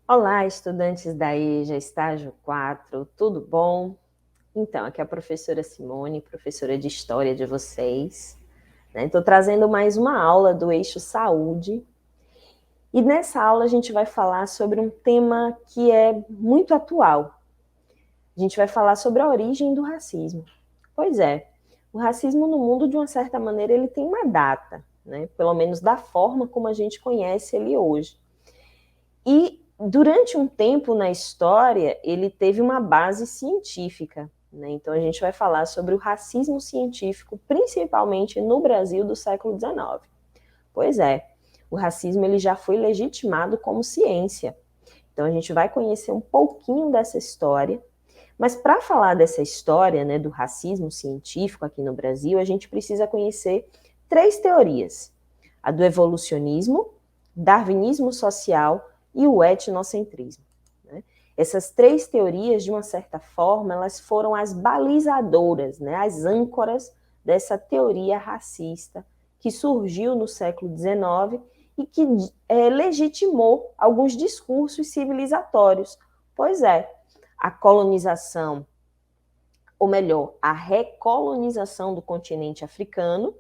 Olá, estudantes da EJA, estágio 4, tudo bom? Então, aqui é a professora Simone, professora de História de vocês. Estou trazendo mais uma aula do eixo Saúde. E nessa aula a gente vai falar sobre um tema que é muito atual. A gente vai falar sobre a origem do racismo. Pois é, o racismo no mundo, de uma certa maneira, ele tem uma data, né? Pelo menos da forma como a gente conhece ele hoje. E durante um tempo na história, ele teve uma base científica, né? Então a gente vai falar sobre o racismo científico, principalmente no Brasil do século XIX. Pois é, o racismo ele já foi legitimado como ciência. Então a gente vai conhecer um pouquinho dessa história, mas para falar dessa história, né, do racismo científico aqui no Brasil, a gente precisa conhecer três teorias: a do evolucionismo, darwinismo social e o etnocentrismo. Né? Essas três teorias, de uma certa forma, elas foram as balizadoras, né, as âncoras dessa teoria racista que surgiu no século XIX e que legitimou alguns discursos civilizatórios. Pois é, a colonização, ou melhor, a recolonização do continente africano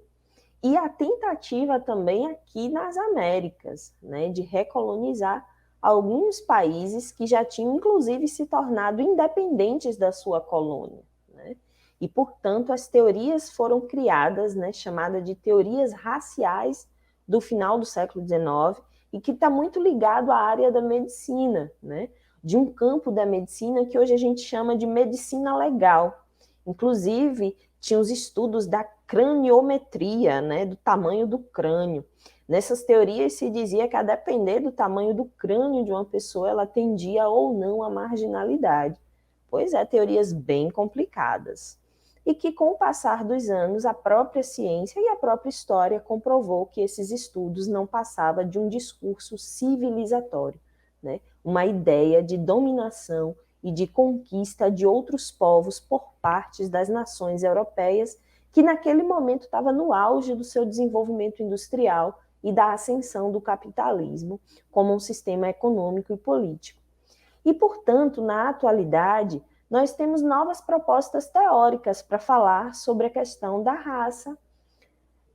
e a tentativa também aqui nas Américas, né, de recolonizar alguns países que já tinham, inclusive, se tornado independentes da sua colônia. Né? E, portanto, as teorias foram criadas, né, chamadas de teorias raciais do final do século XIX, e que está muito ligado à área da medicina, né? De um campo da medicina que hoje a gente chama de medicina legal. Inclusive, tinha os estudos da craniometria, né, do tamanho do crânio. Nessas teorias se dizia que, a depender do tamanho do crânio de uma pessoa, ela tendia ou não à marginalidade. Pois é, teorias bem complicadas. E que, com o passar dos anos, a própria ciência e a própria história comprovou que esses estudos não passavam de um discurso civilizatório, né? Uma ideia de dominação e de conquista de outros povos por parte das nações europeias, que naquele momento estava no auge do seu desenvolvimento industrial e da ascensão do capitalismo como um sistema econômico e político. E, portanto, na atualidade, nós temos novas propostas teóricas para falar sobre a questão da raça,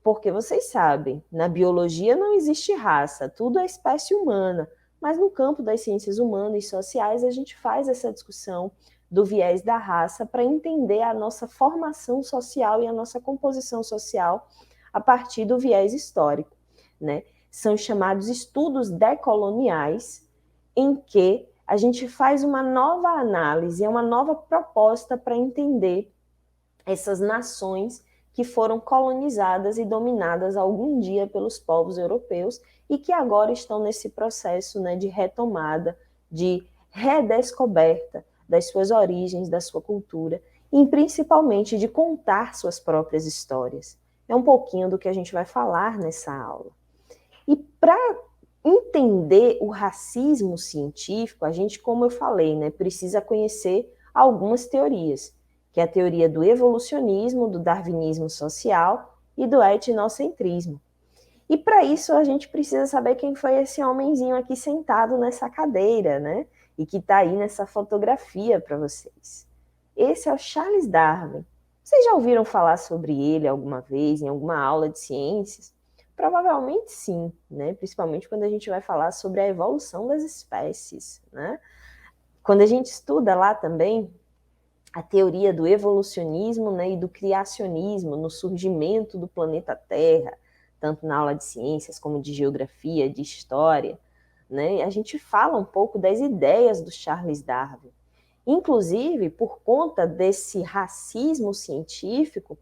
porque vocês sabem, na biologia não existe raça, tudo é espécie humana, mas no campo das ciências humanas e sociais a gente faz essa discussão do viés da raça para entender a nossa formação social e a nossa composição social a partir do viés histórico, né? São chamados estudos decoloniais, em que a gente faz uma nova análise, uma nova proposta para entender essas nações que foram colonizadas e dominadas algum dia pelos povos europeus e que agora estão nesse processo, né, de retomada, de redescoberta das suas origens, da sua cultura e principalmente de contar suas próprias histórias. É um pouquinho do que a gente vai falar nessa aula. E para entender o racismo científico, a gente, como eu falei, né, precisa conhecer algumas teorias, que é a teoria do evolucionismo, do darwinismo social e do etnocentrismo. E para isso a gente precisa saber quem foi esse homenzinho aqui sentado nessa cadeira, né? E que está aí nessa fotografia para vocês. Esse é o Charles Darwin. Vocês já ouviram falar sobre ele alguma vez em alguma aula de ciências? Provavelmente sim, né? Principalmente quando a gente vai falar sobre a evolução das espécies, né? Quando a gente estuda lá também a teoria do evolucionismo, né, e do criacionismo no surgimento do planeta Terra, tanto na aula de ciências como de geografia, de história, né, a gente fala um pouco das ideias do Charles Darwin. Inclusive, por conta desse racismo científico,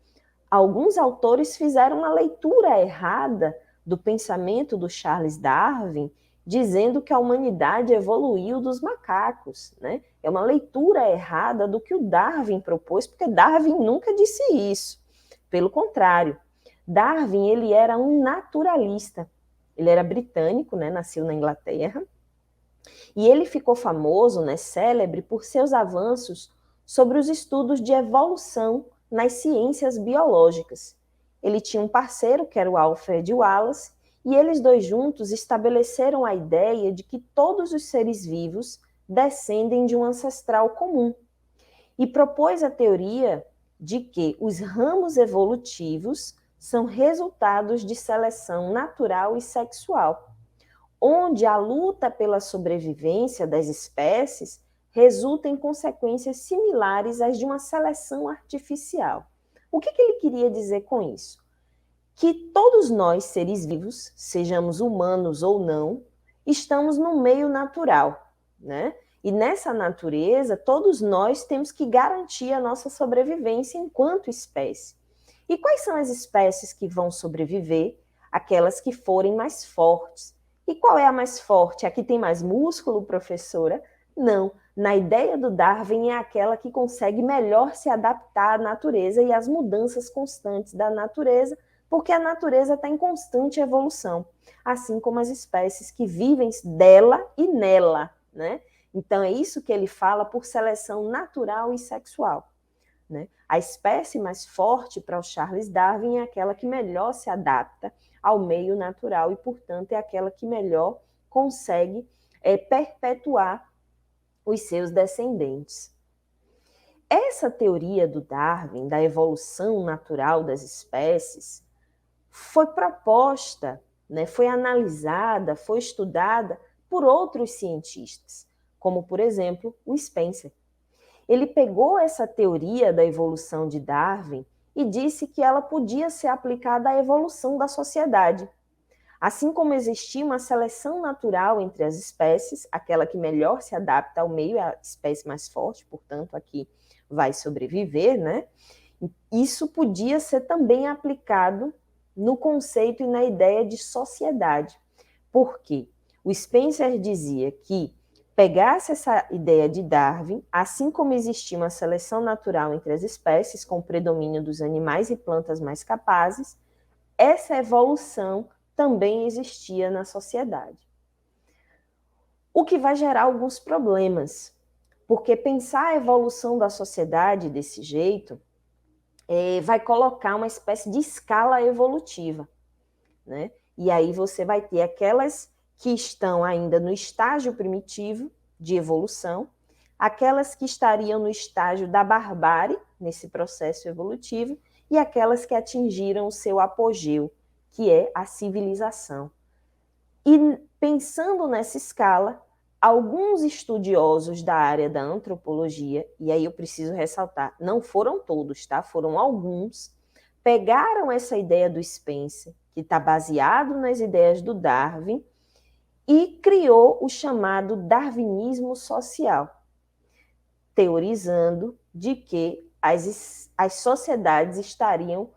alguns autores fizeram uma leitura errada do pensamento do Charles Darwin, dizendo que a humanidade evoluiu dos macacos, né? É uma leitura errada do que o Darwin propôs, porque Darwin nunca disse isso. Pelo contrário, Darwin ele era um naturalista. Ele era britânico, né? Nasceu na Inglaterra. E ele ficou famoso, né, célebre, por seus avanços sobre os estudos de evolução nas ciências biológicas. Ele tinha um parceiro, que era o Alfred Wallace, e eles dois juntos estabeleceram a ideia de que todos os seres vivos descendem de um ancestral comum, e propôs a teoria de que os ramos evolutivos são resultados de seleção natural e sexual, onde a luta pela sobrevivência das espécies resulta em consequências similares às de uma seleção artificial. O que ele queria dizer com isso? Que todos nós, seres vivos, sejamos humanos ou não, estamos no meio natural, né? E nessa natureza, todos nós temos que garantir a nossa sobrevivência enquanto espécie. E quais são as espécies que vão sobreviver? Aquelas que forem mais fortes. E qual é a mais forte? A que tem mais músculo, professora? Não. Na ideia do Darwin, é aquela que consegue melhor se adaptar à natureza e às mudanças constantes da natureza, porque a natureza está em constante evolução, assim como as espécies que vivem dela e nela, né? Então, é isso que ele fala por seleção natural e sexual, né? A espécie mais forte para o Charles Darwin é aquela que melhor se adapta ao meio natural e, portanto, é aquela que melhor consegue perpetuar os seus descendentes. Essa teoria do Darwin, da evolução natural das espécies, foi proposta, né, foi analisada, foi estudada por outros cientistas, como, por exemplo, o Spencer. Ele pegou essa teoria da evolução de Darwin e disse que ela podia ser aplicada à evolução da sociedade. Assim como existia uma seleção natural entre as espécies, aquela que melhor se adapta ao meio é a espécie mais forte, portanto, aqui vai sobreviver, né? Isso podia ser também aplicado no conceito e na ideia de sociedade. Por quê? O Spencer dizia que pegasse essa ideia de Darwin, assim como existia uma seleção natural entre as espécies, com o predomínio dos animais e plantas mais capazes, essa evolução também existia na sociedade. O que vai gerar alguns problemas, porque pensar a evolução da sociedade desse jeito vai colocar uma espécie de escala evolutiva, né? E aí você vai ter aquelas que estão ainda no estágio primitivo de evolução, aquelas que estariam no estágio da barbárie, nesse processo evolutivo, e aquelas que atingiram o seu apogeu, que é a civilização. E pensando nessa escala, alguns estudiosos da área da antropologia, e aí eu preciso ressaltar, não foram todos, tá? Foram alguns, pegaram essa ideia do Spencer, que está baseado nas ideias do Darwin, e criou o chamado darwinismo social, teorizando de que as sociedades estariam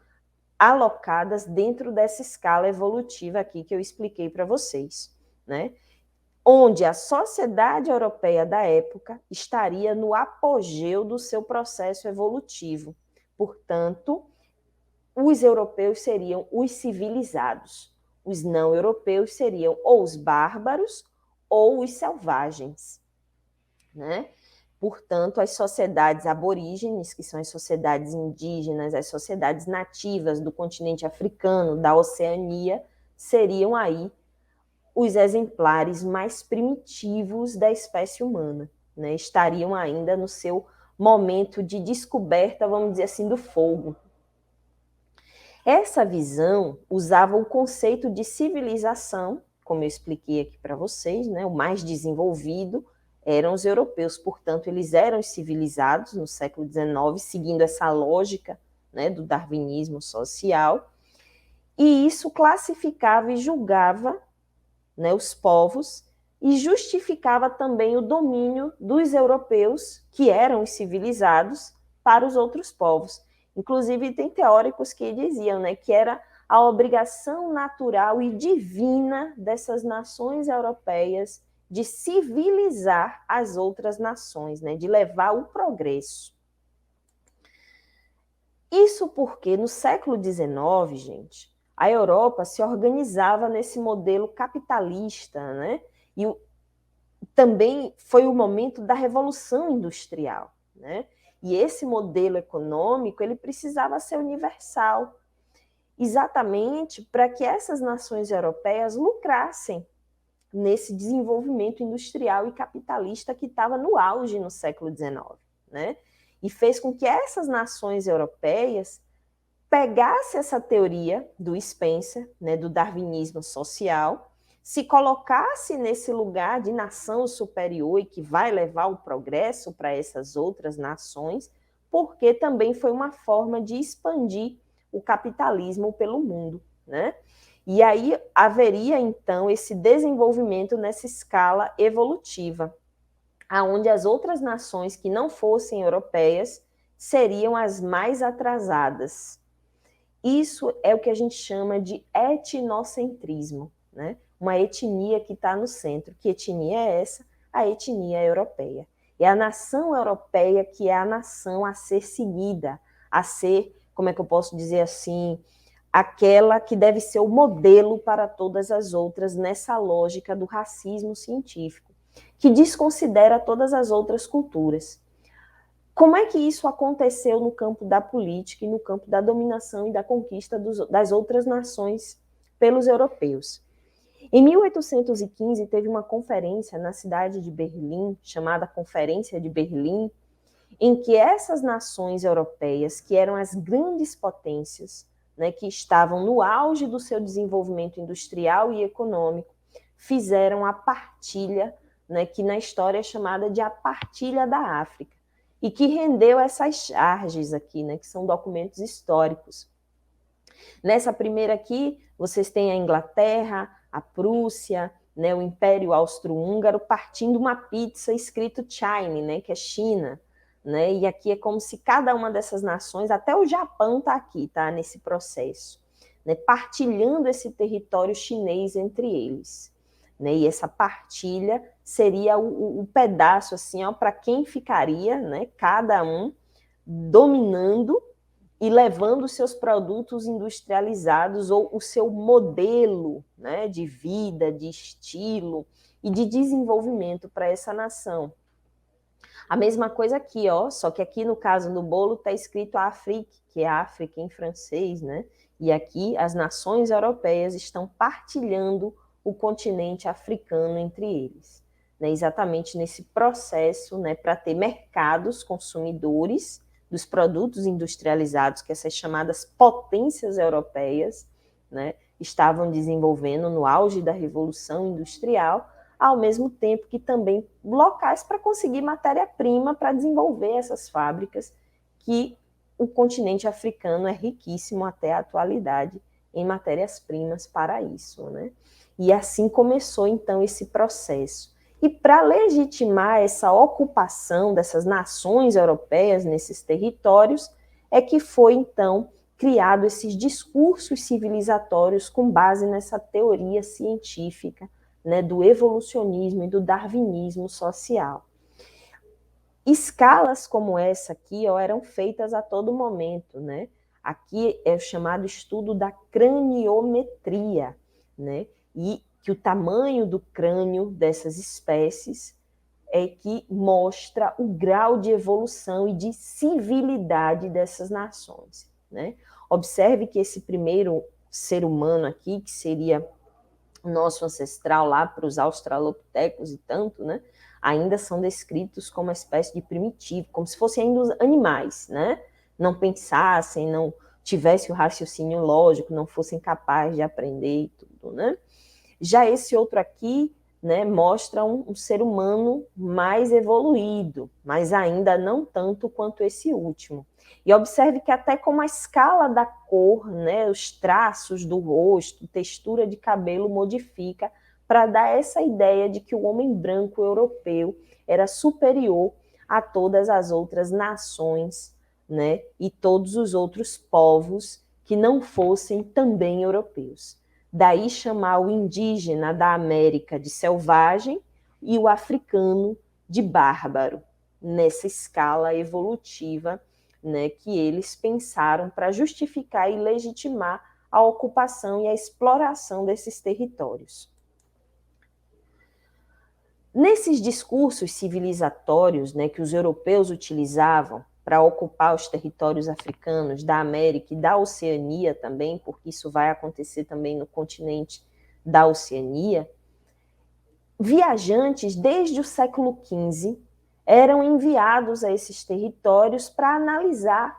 alocadas dentro dessa escala evolutiva aqui que eu expliquei para vocês, né? Onde a sociedade europeia da época estaria no apogeu do seu processo evolutivo. Portanto, os europeus seriam os civilizados, os não europeus seriam ou os bárbaros ou os selvagens, né? Portanto, as sociedades aborígenes, que são as sociedades indígenas, as sociedades nativas do continente africano, da Oceania, seriam aí os exemplares mais primitivos da espécie humana, né? Estariam ainda no seu momento de descoberta, vamos dizer assim, do fogo. Essa visão usava o conceito de civilização, como eu expliquei aqui para vocês, né? O mais desenvolvido eram os europeus, portanto, eles eram civilizados no século XIX, seguindo essa lógica, né, do darwinismo social, e isso classificava e julgava, né, os povos e justificava também o domínio dos europeus, que eram os civilizados, para os outros povos. Inclusive, tem teóricos que diziam, né, que era a obrigação natural e divina dessas nações europeias de civilizar as outras nações, né, de levar o progresso. Isso porque no século XIX, gente, a Europa se organizava nesse modelo capitalista, né? E também foi o momento da Revolução Industrial, né? E esse modelo econômico, ele precisava ser universal. exatamente para que essas nações europeias lucrassem nesse desenvolvimento industrial e capitalista que estava no auge no século XIX, né? E fez com que essas nações europeias pegasse essa teoria do Spencer, né, do darwinismo social, se colocasse nesse lugar de nação superior e que vai levar o progresso para essas outras nações, porque também foi uma forma de expandir o capitalismo pelo mundo, né? E aí haveria, então, esse desenvolvimento nessa escala evolutiva, aonde as outras nações que não fossem europeias seriam as mais atrasadas. Isso é o que a gente chama de etnocentrismo, né? Uma etnia que está no centro. Que etnia é essa? A etnia europeia. É a nação europeia que é a nação a ser seguida, a ser, como é que eu posso dizer assim, aquela que deve ser o modelo para todas as outras nessa lógica do racismo científico, que desconsidera todas as outras culturas. Como é que isso aconteceu no campo da política e no campo da dominação e da conquista das outras nações pelos europeus? Em 1815, teve uma conferência na cidade de Berlim, chamada Conferência de Berlim, em que essas nações europeias, que eram as grandes potências, né, que estavam no auge do seu desenvolvimento industrial e econômico, fizeram a partilha, né, que na história é chamada de a partilha da África, e que rendeu essas charges aqui, né, que são documentos históricos. Nessa primeira aqui, vocês têm a Inglaterra, a Prússia, né, o Império Austro-Húngaro partindo uma pizza escrito China, né, que é China, né, e aqui é como se cada uma dessas nações, até o Japão está aqui, tá, nesse processo, né, partilhando esse território chinês entre eles, né, e essa partilha seria o pedaço assim, ó, para quem ficaria, né, cada um dominando e levando seus produtos industrializados ou o seu modelo, né, de vida, de estilo e de desenvolvimento para essa nação. A mesma coisa aqui, ó, só que aqui no caso do bolo está escrito Afrique, que é África em francês, né? E aqui as nações europeias estão partilhando o continente africano entre eles, né? Exatamente nesse processo, né, para ter mercados consumidores dos produtos industrializados que essas chamadas potências europeias, né, estavam desenvolvendo no auge da Revolução Industrial, ao mesmo tempo que também locais para conseguir matéria-prima para desenvolver essas fábricas, que o continente africano é riquíssimo até a atualidade em matérias-primas para isso, né? E assim começou, então, esse processo. E para legitimar essa ocupação dessas nações europeias nesses territórios, é que foi, então, criado esses discursos civilizatórios com base nessa teoria científica, né, do evolucionismo e do darwinismo social. Escalas como essa aqui, ó, eram feitas a todo momento, né? Aqui é o chamado estudo da craniometria, né? E que o tamanho do crânio dessas espécies é que mostra o grau de evolução e de civilidade dessas nações, né? Observe que esse primeiro ser humano aqui, que seria o nosso ancestral lá para os australopitecos e tanto, né? Ainda são descritos como uma espécie de primitivo, como se fossem ainda animais, né? Não pensassem, não tivessem o raciocínio lógico, não fossem capazes de aprender e tudo, né? Já esse outro aqui, né, mostra um ser humano mais evoluído, mas ainda não tanto quanto esse último. E observe que até como a escala da cor, né, os traços do rosto, textura de cabelo modifica para dar essa ideia de que o homem branco europeu era superior a todas as outras nações, né, e todos os outros povos que não fossem também europeus. Daí chamar o indígena da América de selvagem e o africano de bárbaro, nessa escala evolutiva, né, que eles pensaram para justificar e legitimar a ocupação e a exploração desses territórios. Nesses discursos civilizatórios, né, que os europeus utilizavam, para ocupar os territórios africanos da América e da Oceania também, porque isso vai acontecer também no continente da Oceania, viajantes desde o século XV eram enviados a esses territórios para analisar,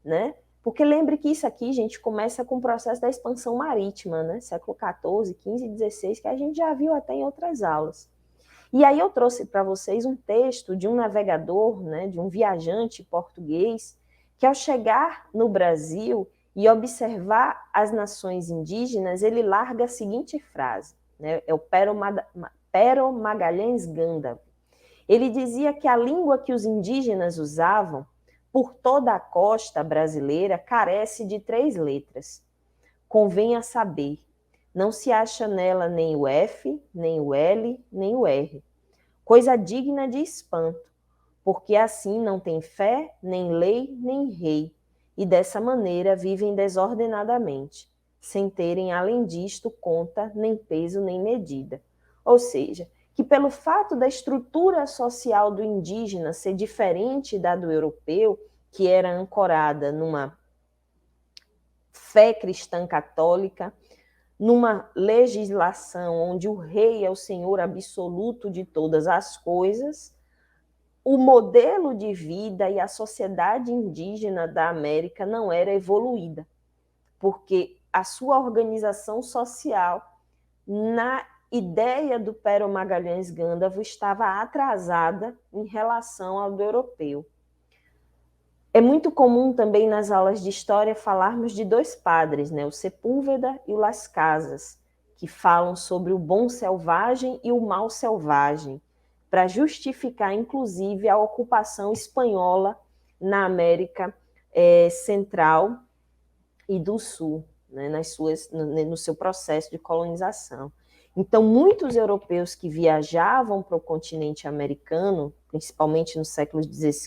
né? Porque lembre que isso aqui, gente, começa com o processo da expansão marítima, né? Século XIV, XV, XVI, que a gente já viu até em outras aulas. E aí eu trouxe para vocês um texto de um navegador, né, de um viajante português, que ao chegar no Brasil e observar as nações indígenas, ele larga a seguinte frase, né, é o Pero Magalhães Ganda. Ele dizia que a língua que os indígenas usavam por toda a costa brasileira carece de 3 letras. Convém a saber, não se acha nela nem o F, nem o L, nem o R. Coisa digna de espanto, porque assim não tem fé, nem lei, nem rei, e dessa maneira vivem desordenadamente, sem terem, além disto, conta, nem peso, nem medida. Ou seja, que pelo fato da estrutura social do indígena ser diferente da do europeu, que era ancorada numa fé cristã católica, numa legislação onde o rei é o senhor absoluto de todas as coisas, o modelo de vida e a sociedade indígena da América não era evoluída, porque a sua organização social, na ideia do Pero Magalhães Gandalf, estava atrasada em relação ao do europeu. É muito comum também nas aulas de história falarmos de 2 padres, né? O Sepúlveda e o Las Casas, que falam sobre o bom selvagem e o mal selvagem, para justificar, inclusive, a ocupação espanhola na América Central e do Sul, né? No seu processo de colonização. Então, muitos europeus que viajavam para o continente americano, principalmente no século XV,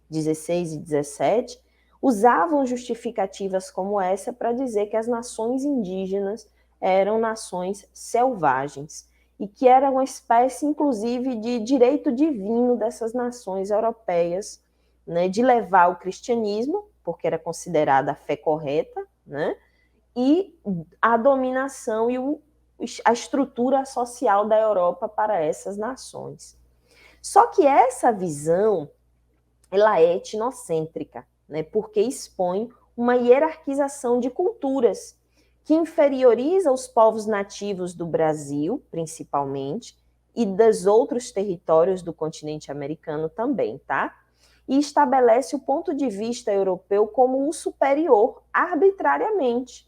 16 e 17, usavam justificativas como essa para dizer que as nações indígenas eram nações selvagens e que era uma espécie, inclusive, de direito divino dessas nações europeias, né, de levar o cristianismo, porque era considerada a fé correta, né, e a dominação e a estrutura social da Europa para essas nações. Só que essa visão ela é etnocêntrica, né, porque expõe uma hierarquização de culturas que inferioriza os povos nativos do Brasil, principalmente, e dos outros territórios do continente americano também, tá? E estabelece o ponto de vista europeu como o superior arbitrariamente.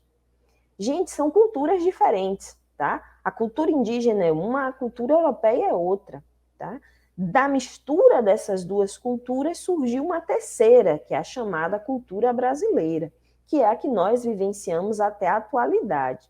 Gente, são culturas diferentes, tá? A cultura indígena é uma, a cultura europeia é outra, tá? Da mistura dessas 2 culturas surgiu uma terceira, que é a chamada cultura brasileira, que é a que nós vivenciamos até a atualidade.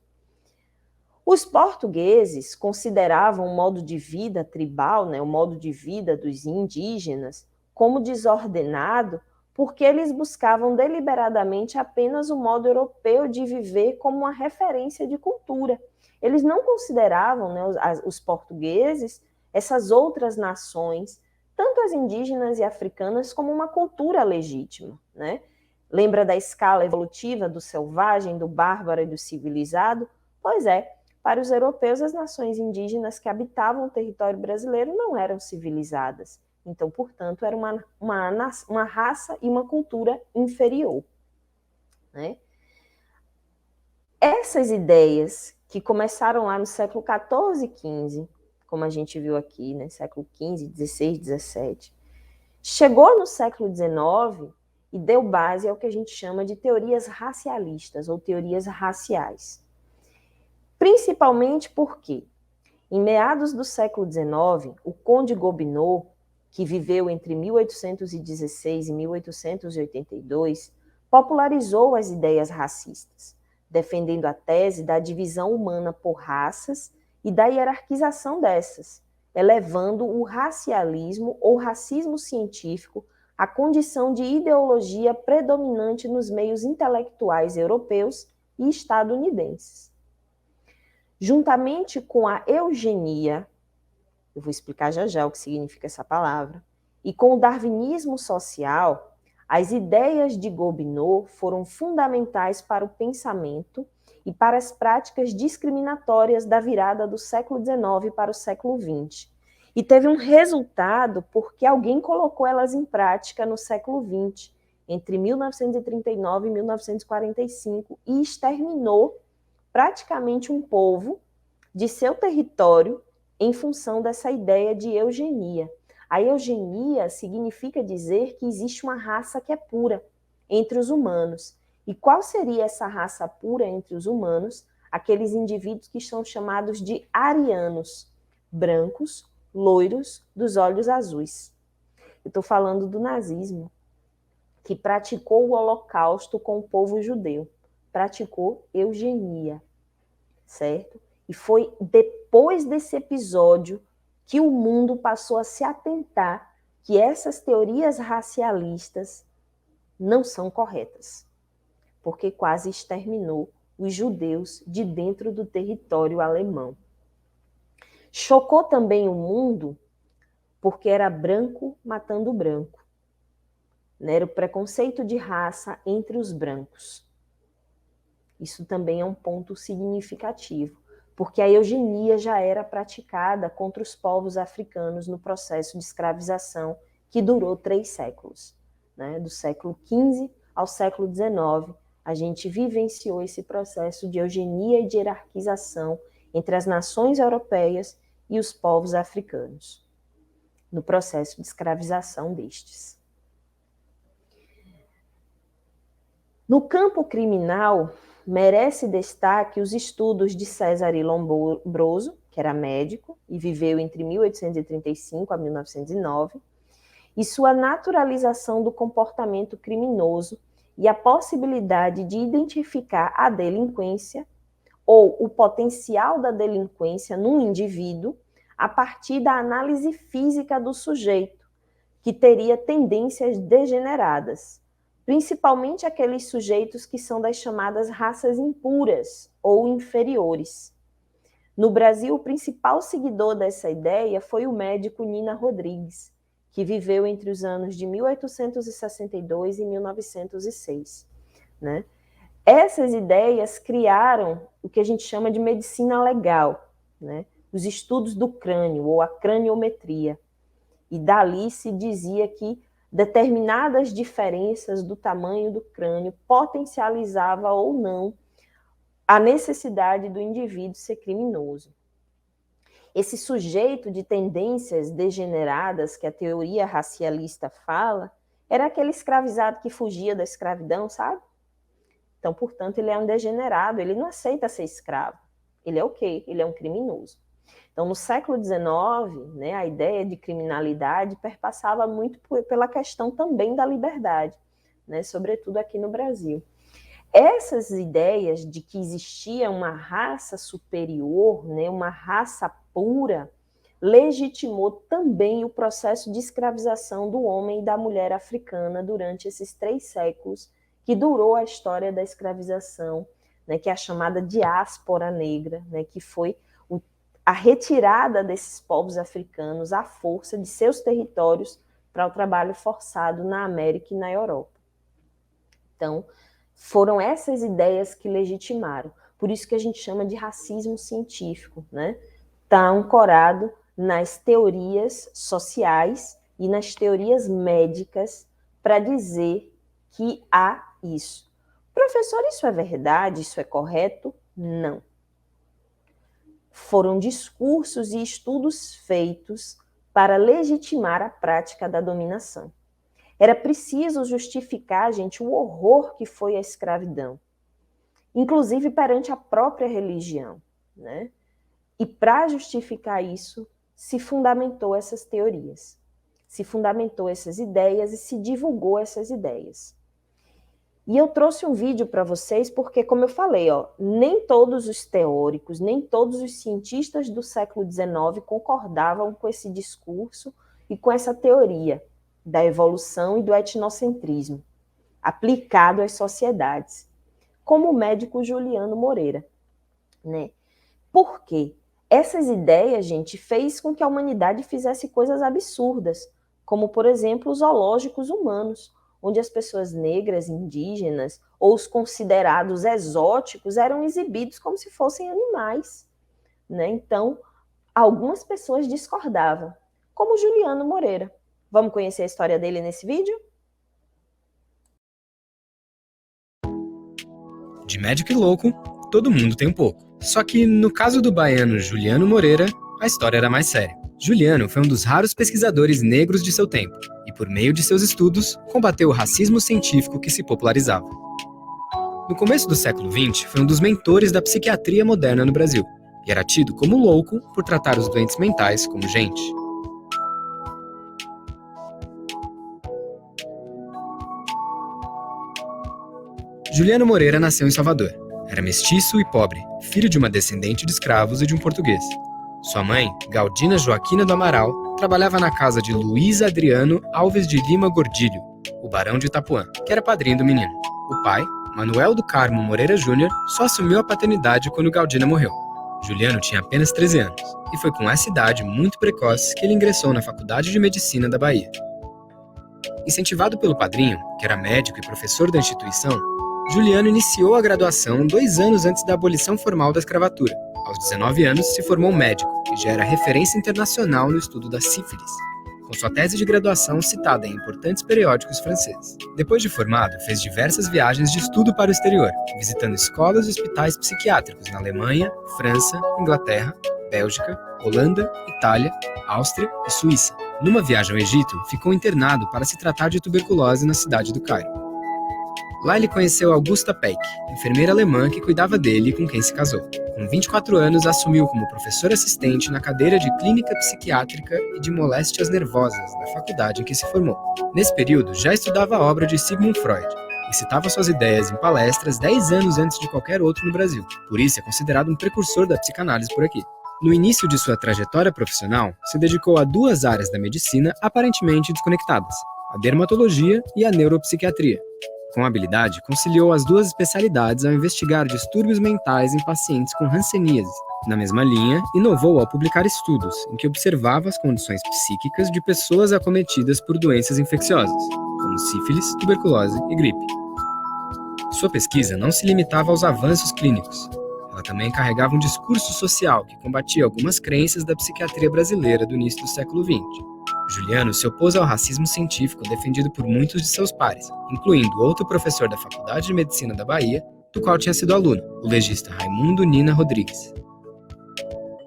Os portugueses consideravam o modo de vida tribal, né, o modo de vida dos indígenas, como desordenado, porque eles buscavam deliberadamente apenas o modo europeu de viver como uma referência de cultura. Eles não consideravam, né, os portugueses, essas outras nações, tanto as indígenas e africanas, como uma cultura legítima, né? Lembra da escala evolutiva do selvagem, do bárbaro e do civilizado? Pois é, para os europeus, as nações indígenas que habitavam o território brasileiro não eram civilizadas. Então, portanto, era uma raça e uma cultura inferior, né? Essas ideias que começaram lá no século XIV e XV, como a gente viu aqui, né, século XV, XVI, XVII, chegou no século XIX e deu base ao que a gente chama de teorias racialistas ou teorias raciais. Principalmente porque, em meados do século XIX, o Conde Gobineau, que viveu entre 1816 e 1882, popularizou as ideias racistas, defendendo a tese da divisão humana por raças e da hierarquização dessas, elevando o racialismo ou racismo científico à condição de ideologia predominante nos meios intelectuais europeus e estadunidenses. Juntamente com a eugenia, eu vou explicar já já o que significa essa palavra, E com o darwinismo social, as ideias de Gobineau foram fundamentais para o pensamento e para as práticas discriminatórias da virada do século XIX para o século XX. E teve um resultado porque alguém colocou elas em prática no século XX, entre 1939 e 1945, e exterminou praticamente um povo de seu território em função dessa ideia de eugenia. A eugenia significa dizer que existe uma raça que é pura entre os humanos. E qual seria essa raça pura entre os humanos? Aqueles indivíduos que são chamados de arianos, brancos, loiros, dos olhos azuis. Eu estou falando do nazismo, que praticou o holocausto com o povo judeu, praticou eugenia, certo? E foi depois desse episódio que o mundo passou a se atentar que essas teorias racialistas não são corretas, porque quase exterminou os judeus de dentro do território alemão. Chocou também o mundo porque era branco matando branco. Era o preconceito de raça entre os brancos. Isso também é um ponto significativo, porque a eugenia já era praticada contra os povos africanos no processo de escravização que durou 3 séculos. Do século XV ao século XIX, a gente vivenciou esse processo de eugenia e de hierarquização entre as nações europeias e os povos africanos, no processo de escravização destes. No campo criminal, merece destaque os estudos de Cesare Lombroso, que era médico e viveu entre 1835 a 1909, e sua naturalização do comportamento criminoso e a possibilidade de identificar a delinquência ou o potencial da delinquência num indivíduo a partir da análise física do sujeito, que teria tendências degeneradas, principalmente aqueles sujeitos que são das chamadas raças impuras ou inferiores. No Brasil, o principal seguidor dessa ideia foi o médico Nina Rodrigues, que viveu entre os anos de 1862 e 1906. Essas ideias criaram o que a gente chama de medicina legal, os estudos do crânio ou a craniometria. E dali se dizia que determinadas diferenças do tamanho do crânio potencializava ou não a necessidade do indivíduo ser criminoso. Esse sujeito de tendências degeneradas que a teoria racialista fala era aquele escravizado que fugia da escravidão, sabe? Então, portanto, ele é um degenerado, ele não aceita ser escravo. Ele é o quê? Ele é um criminoso. Então, no século XIX, a ideia de criminalidade perpassava muito pela questão também da liberdade, sobretudo aqui no Brasil. Essas ideias de que existia uma raça superior, uma raça pura, legitimou também o processo de escravização do homem e da mulher africana durante esses 3 séculos que durou a história da escravização, que é a chamada diáspora negra, que foi a retirada desses povos africanos à força de seus territórios para o trabalho forçado na América e na Europa. Então, foram essas ideias que legitimaram. Por isso que a gente chama de racismo científico, Está ancorado nas teorias sociais e nas teorias médicas para dizer que há isso. Professor, isso é verdade? Isso é correto? Não. Foram discursos e estudos feitos para legitimar a prática da dominação. Era preciso justificar, gente, o horror que foi a escravidão, inclusive perante a própria religião, E para justificar isso, se fundamentou essas teorias, se fundamentou essas ideias e se divulgou essas ideias. E eu trouxe um vídeo para vocês porque, como eu falei, nem todos os teóricos, nem todos os cientistas do século XIX concordavam com esse discurso e com essa teoria da evolução e do etnocentrismo aplicado às sociedades, como o médico Juliano Moreira. Por quê? Essas ideias, gente, fez com que a humanidade fizesse coisas absurdas, como, por exemplo, os zoológicos humanos, onde as pessoas negras, indígenas ou os considerados exóticos eram exibidos como se fossem animais, né? Então, algumas pessoas discordavam, como Juliano Moreira. Vamos conhecer a história dele nesse vídeo? De médico e louco, todo mundo tem um pouco. Só que no caso do baiano Juliano Moreira, a história era mais séria. Juliano foi um dos raros pesquisadores negros de seu tempo e, por meio de seus estudos, combateu o racismo científico que se popularizava. No começo do século XX, foi um dos mentores da psiquiatria moderna no Brasil e era tido como louco por tratar os doentes mentais como gente. Juliano Moreira nasceu em Salvador. Era mestiço e pobre, filho de uma descendente de escravos e de um português. Sua mãe, Galdina Joaquina do Amaral, trabalhava na casa de Luiz Adriano Alves de Lima Gordilho, o barão de Itapuã, que era padrinho do menino. O pai, Manuel do Carmo Moreira Júnior, só assumiu a paternidade quando Galdina morreu. Juliano tinha apenas 13 anos, e foi com essa idade muito precoce que ele ingressou na Faculdade de Medicina da Bahia. Incentivado pelo padrinho, que era médico e professor da instituição, Juliano iniciou a graduação 2 anos antes da abolição formal da escravatura. Aos 19 anos, se formou médico, e já era referência internacional no estudo da sífilis, com sua tese de graduação citada em importantes periódicos franceses. Depois de formado, fez diversas viagens de estudo para o exterior, visitando escolas e hospitais psiquiátricos na Alemanha, França, Inglaterra, Bélgica, Holanda, Itália, Áustria e Suíça. Numa viagem ao Egito, ficou internado para se tratar de tuberculose na cidade do Cairo. Lá ele conheceu Augusta Peck, enfermeira alemã que cuidava dele e com quem se casou. Com 24 anos, assumiu como professor assistente na cadeira de Clínica Psiquiátrica e de Moléstias Nervosas da faculdade em que se formou. Nesse período, já estudava a obra de Sigmund Freud e citava suas ideias em palestras 10 anos antes de qualquer outro no Brasil. Por isso, é considerado um precursor da psicanálise por aqui. No início de sua trajetória profissional, se dedicou a 2 áreas da medicina aparentemente desconectadas, a dermatologia e a neuropsiquiatria. Com habilidade, conciliou as 2 especialidades ao investigar distúrbios mentais em pacientes com hanseníase. Na mesma linha, inovou ao publicar estudos em que observava as condições psíquicas de pessoas acometidas por doenças infecciosas, como sífilis, tuberculose e gripe. Sua pesquisa não se limitava aos avanços clínicos. Ela também carregava um discurso social que combatia algumas crenças da psiquiatria brasileira do início do século XX. Juliano se opôs ao racismo científico defendido por muitos de seus pares, incluindo outro professor da Faculdade de Medicina da Bahia, do qual tinha sido aluno, o legista Raimundo Nina Rodrigues.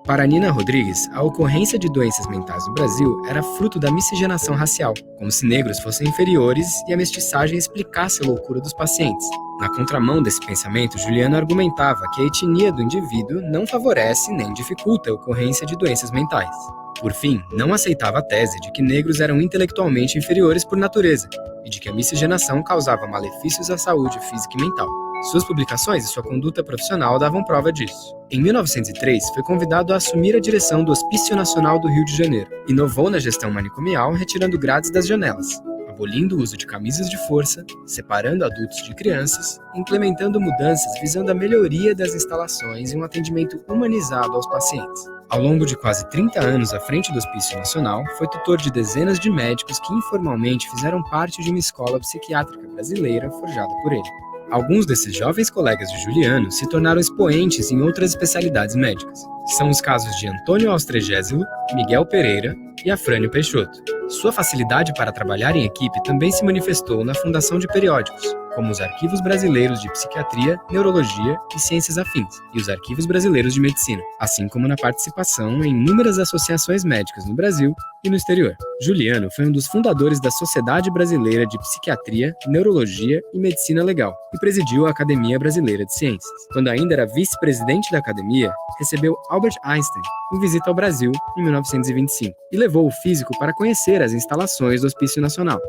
Para Nina Rodrigues, a ocorrência de doenças mentais no Brasil era fruto da miscigenação racial, como se negros fossem inferiores e a mestiçagem explicasse a loucura dos pacientes. Na contramão desse pensamento, Juliano argumentava que a etnia do indivíduo não favorece nem dificulta a ocorrência de doenças mentais. Por fim, não aceitava a tese de que negros eram intelectualmente inferiores por natureza e de que a miscigenação causava malefícios à saúde física e mental. Suas publicações e sua conduta profissional davam prova disso. Em 1903, foi convidado a assumir a direção do Hospício Nacional do Rio de Janeiro. Inovou na gestão manicomial, retirando grades das janelas, abolindo o uso de camisas de força, separando adultos de crianças, implementando mudanças visando a melhoria das instalações e um atendimento humanizado aos pacientes. Ao longo de quase 30 anos à frente do Hospício Nacional, foi tutor de dezenas de médicos que informalmente fizeram parte de uma escola psiquiátrica brasileira forjada por ele. Alguns desses jovens colegas de Juliano se tornaram expoentes em outras especialidades médicas. São os casos de Antônio Austregésilo, Miguel Pereira e Afrânio Peixoto. Sua facilidade para trabalhar em equipe também se manifestou na fundação de periódicos, como os Arquivos Brasileiros de Psiquiatria, Neurologia e Ciências Afins, e os Arquivos Brasileiros de Medicina, assim como na participação em inúmeras associações médicas no Brasil e no exterior. Juliano foi um dos fundadores da Sociedade Brasileira de Psiquiatria, Neurologia e Medicina Legal, e presidiu a Academia Brasileira de Ciências. Quando ainda era vice-presidente da academia, recebeu Albert Einstein em visita ao Brasil em 1925, e levou o físico para conhecer as instalações do Hospício Nacional.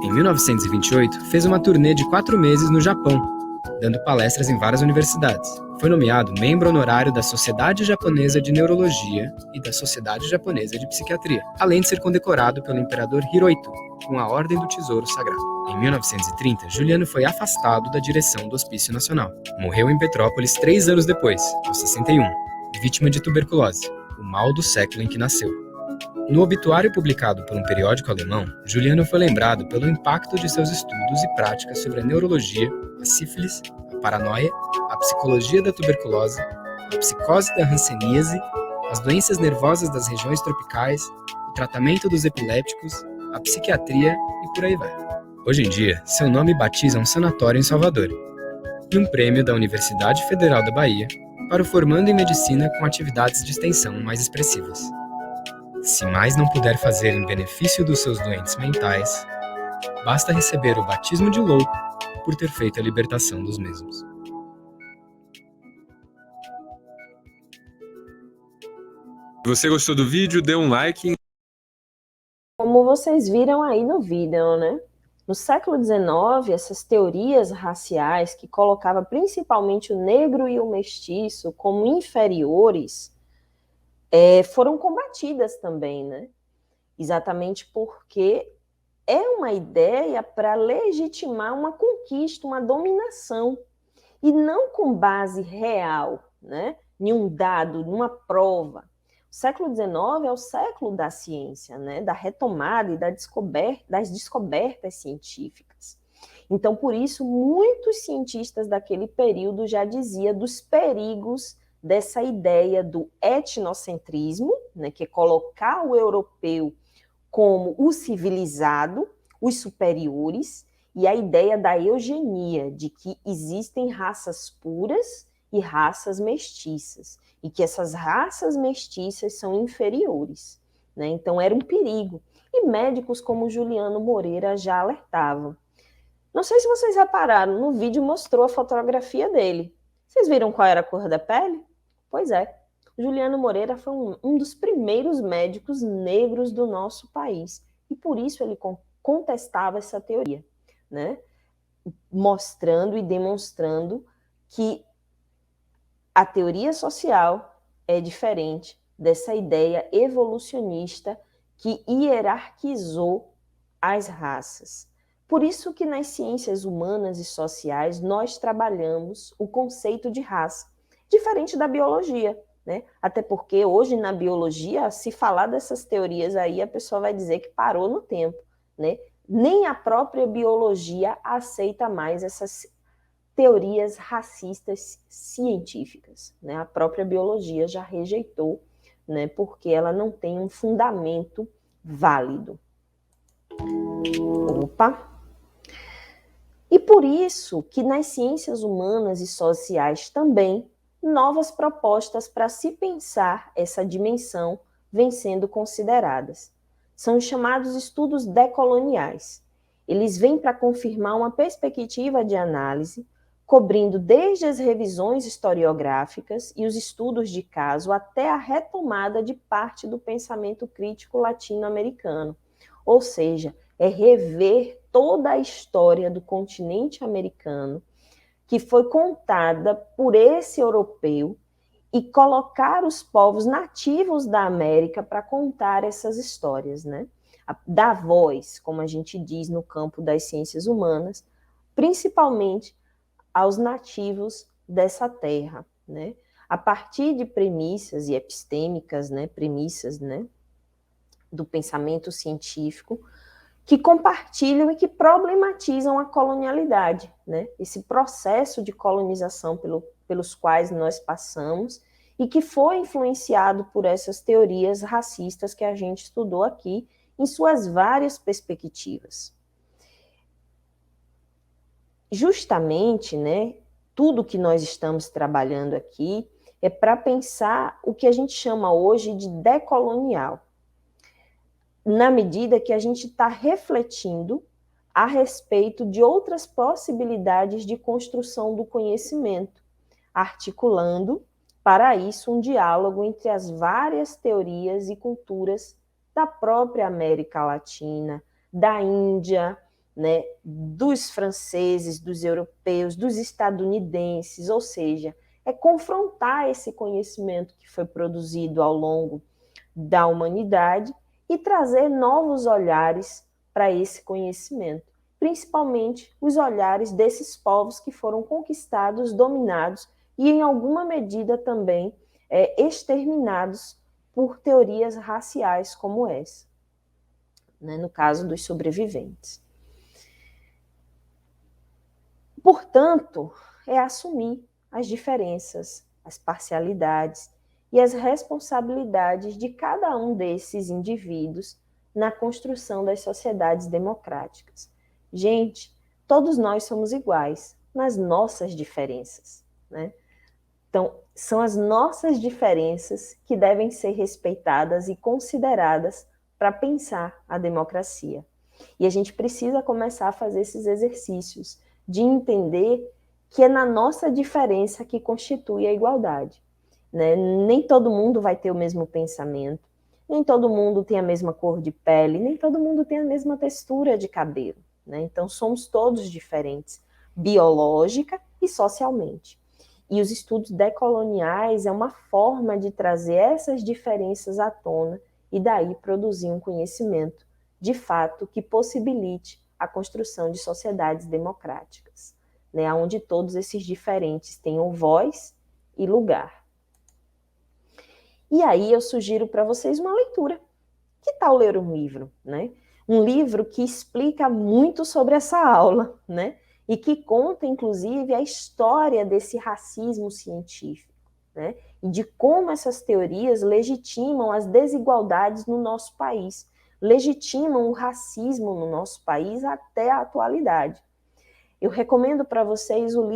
Em 1928, fez uma turnê de 4 meses no Japão, dando palestras em várias universidades. Foi nomeado membro honorário da Sociedade Japonesa de Neurologia e da Sociedade Japonesa de Psiquiatria, além de ser condecorado pelo imperador Hirohito com a Ordem do Tesouro Sagrado. Em 1930, Juliano foi afastado da direção do Hospício Nacional. Morreu em Petrópolis 3 anos depois, aos 61, vítima de tuberculose, o mal do século em que nasceu. No obituário publicado por um periódico alemão, Juliano foi lembrado pelo impacto de seus estudos e práticas sobre a neurologia, a sífilis, a paranoia, a psicologia da tuberculose, a psicose da hanseníase, as doenças nervosas das regiões tropicais, o tratamento dos epilépticos, a psiquiatria e por aí vai. Hoje em dia, seu nome batiza um sanatório em Salvador e um prêmio da Universidade Federal da Bahia para o formando em medicina com atividades de extensão mais expressivas. Se mais não puder fazer em benefício dos seus doentes mentais, basta receber o batismo de louco por ter feito a libertação dos mesmos. Se você gostou do vídeo, dê um like. Como vocês viram aí no vídeo, né? No século XIX, essas teorias raciais que colocavam principalmente o negro e o mestiço como inferiores foram combatidas também, né? Exatamente porque é uma ideia para legitimar uma conquista, uma dominação, e não com base real, né? Em um dado, numa prova. O século XIX é o século da ciência, né? Da retomada e das descobertas científicas. Então, por isso, muitos cientistas daquele período já diziam dos perigos dessa ideia do etnocentrismo, né? Que é colocar o europeu como o civilizado, os superiores, e a ideia da eugenia, de que existem raças puras e raças mestiças, e que essas raças mestiças são inferiores, né? Então era um perigo. E médicos como Juliano Moreira já alertavam. Não sei se vocês repararam, no vídeo mostrou a fotografia dele. Vocês viram qual era a cor da pele? Pois é, Juliano Moreira foi um dos primeiros médicos negros do nosso país, e por isso ele contestava essa teoria, né? Mostrando e demonstrando que a teoria social é diferente dessa ideia evolucionista que hierarquizou as raças. Por isso que nas ciências humanas e sociais nós trabalhamos o conceito de raça, diferente da biologia, né? Até porque hoje na biologia, se falar dessas teorias aí, a pessoa vai dizer que parou no tempo, né? Nem a própria biologia aceita mais essas teorias racistas científicas, né? A própria biologia já rejeitou, né? Porque ela não tem um fundamento válido. Opa! E por isso que nas ciências humanas e sociais também, novas propostas para se pensar essa dimensão vêm sendo consideradas. São os chamados estudos decoloniais. Eles vêm para confirmar uma perspectiva de análise, cobrindo desde as revisões historiográficas e os estudos de caso até a retomada de parte do pensamento crítico latino-americano. Ou seja, é rever toda a história do continente americano, que foi contada por esse europeu, e colocar os povos nativos da América para contar essas histórias, né? Dar voz, como a gente diz no campo das ciências humanas, principalmente aos nativos dessa terra, né? A partir de premissas e epistêmicas, né? Premissas, né? Do pensamento científico, que compartilham e que problematizam a colonialidade, né? Esse processo de colonização pelos quais nós passamos e que foi influenciado por essas teorias racistas que a gente estudou aqui em suas várias perspectivas. Justamente, né, tudo que nós estamos trabalhando aqui é para pensar o que a gente chama hoje de decolonial, na medida que a gente está refletindo a respeito de outras possibilidades de construção do conhecimento, articulando, para isso, um diálogo entre as várias teorias e culturas da própria América Latina, da Índia, né, dos franceses, dos europeus, dos estadunidenses, ou seja, é confrontar esse conhecimento que foi produzido ao longo da humanidade e trazer novos olhares para esse conhecimento, principalmente os olhares desses povos que foram conquistados, dominados e, em alguma medida, também exterminados por teorias raciais como essa, né, no caso dos sobreviventes. Portanto, é assumir as diferenças, as parcialidades e as responsabilidades de cada um desses indivíduos na construção das sociedades democráticas. Gente, todos nós somos iguais nas nossas diferenças, né? Então, são as nossas diferenças que devem ser respeitadas e consideradas para pensar a democracia. E a gente precisa começar a fazer esses exercícios de entender que é na nossa diferença que constitui a igualdade, né? Nem todo mundo vai ter o mesmo pensamento, nem todo mundo tem a mesma cor de pele, nem todo mundo tem a mesma textura de cabelo, né? Então, somos todos diferentes, biológica e socialmente. E os estudos decoloniais é uma forma de trazer essas diferenças à tona e daí produzir um conhecimento, de fato, que possibilite a construção de sociedades democráticas, né, onde todos esses diferentes tenham voz e lugar. E aí eu sugiro para vocês uma leitura. Que tal ler um livro, né? Um livro que explica muito sobre essa aula, né? E que conta, inclusive, a história desse racismo científico, né? E de como essas teorias legitimam as desigualdades no nosso país, legitimam o racismo no nosso país até a atualidade. Eu recomendo para vocês o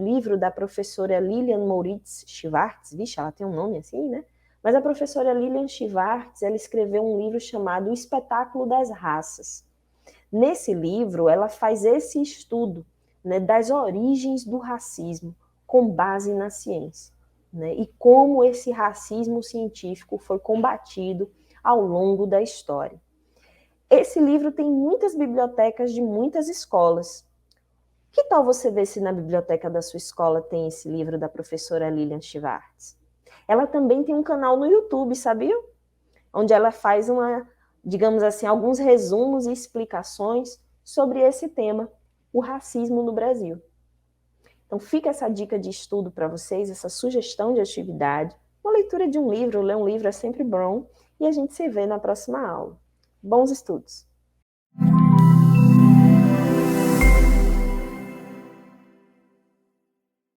livro da professora Lilian Moritz Schwartz, vixe, ela tem um nome assim, né? Mas a professora Lilian Schwartz, ela escreveu um livro chamado O Espetáculo das Raças. Nesse livro, ela faz esse estudo, né, das origens do racismo com base na ciência, né, e como esse racismo científico foi combatido ao longo da história. Esse livro tem muitas bibliotecas de muitas escolas. Que tal você ver se na biblioteca da sua escola tem esse livro da professora Lilian Schwartz? Ela também tem um canal no YouTube, sabia? Onde ela faz digamos assim, alguns resumos e explicações sobre esse tema, o racismo no Brasil. Então fica essa dica de estudo para vocês, essa sugestão de atividade, uma leitura de um livro, ler um livro é sempre bom, e a gente se vê na próxima aula. Bons estudos!